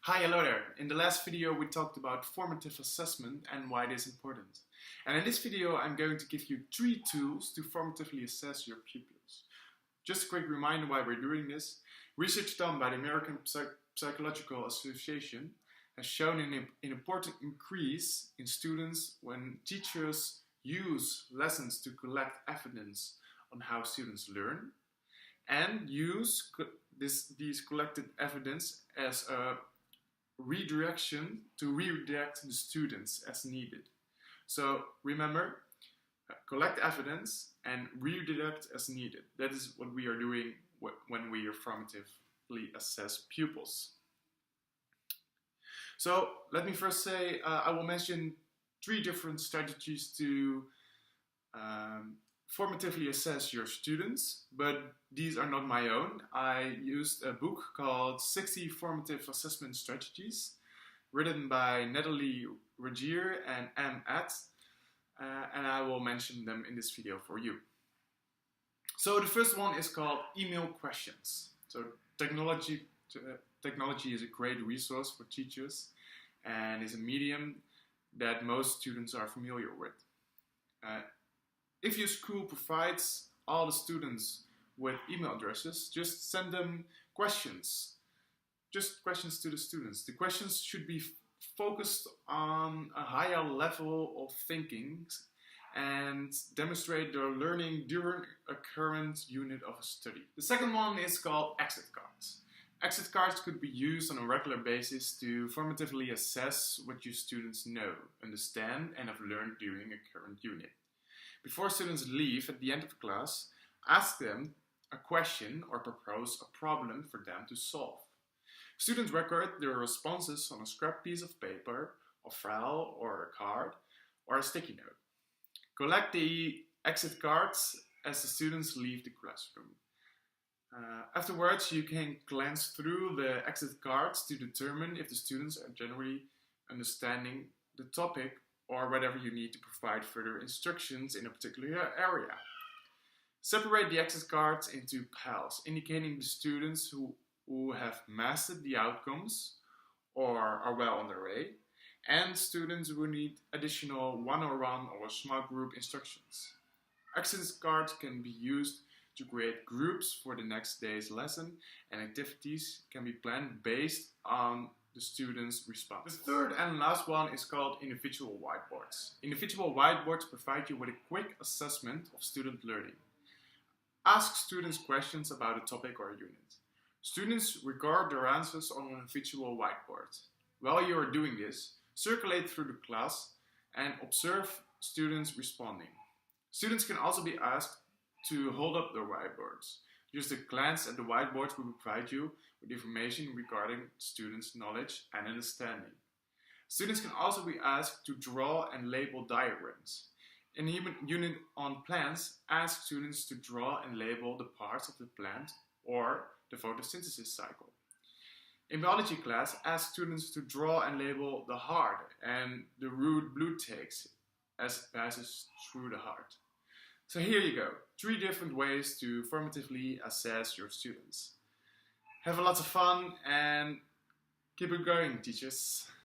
Hi, hello there. In the last video we talked about formative assessment and why it is important. And in this video I'm going to give you 3 tools to formatively assess your pupils. Just a quick reminder why we're doing this. Research done by the American Psychological Association has shown an important increase in students when teachers use lessons to collect evidence on how students learn and use these collected evidence as a redirection to redirect the students as needed. So remember, collect evidence and redirect as needed. That is what we are doing when we formatively assess pupils. So let me first say, I will mention 3 different strategies to formatively assess your students, but these are not my own. I used a book called 60 Formative Assessment Strategies, written by Natalie Regier and M. Att, and I will mention them in this video for you. So the first one is called email questions. So technology is a great resource for teachers and is a medium that most students are familiar with. If your school provides all the students with email addresses, just send them questions. Just questions to the students. The questions should be focused on a higher level of thinking and demonstrate their learning during a current unit of a study. The second one is called exit cards. Exit cards could be used on a regular basis to formatively assess what your students know, understand, and have learned during a current unit. Before students leave at the end of the class, ask them a question or propose a problem for them to solve. Students record their responses on a scrap piece of paper, a file or a card, or a sticky note. Collect the exit cards as the students leave the classroom. Afterwards, you can glance through the exit cards to determine if the students are generally understanding the topic or whatever you need to provide further instructions in a particular area. Separate the exit cards into piles, indicating the students who have mastered the outcomes or are well on their way, and students who need additional one-on-one or small group instructions. Exit cards can be used to create groups for the next day's lesson, and activities can be planned based on the students' response. The third and last one is called individual whiteboards. Individual whiteboards provide you with a quick assessment of student learning. Ask students questions about a topic or a unit. Students record their answers on an individual whiteboard. While you are doing this, circulate through the class and observe students responding. Students can also be asked to hold up their whiteboards. Just a glance at the whiteboards will provide you with information regarding students' knowledge and understanding. Students can also be asked to draw and label diagrams. In the unit on plants, ask students to draw and label the parts of the plant or the photosynthesis cycle. In biology class, ask students to draw and label the heart and the route blood takes as it passes through the heart. So here you go, 3 different ways to formatively assess your students. Have a lot of fun and keep it going, teachers.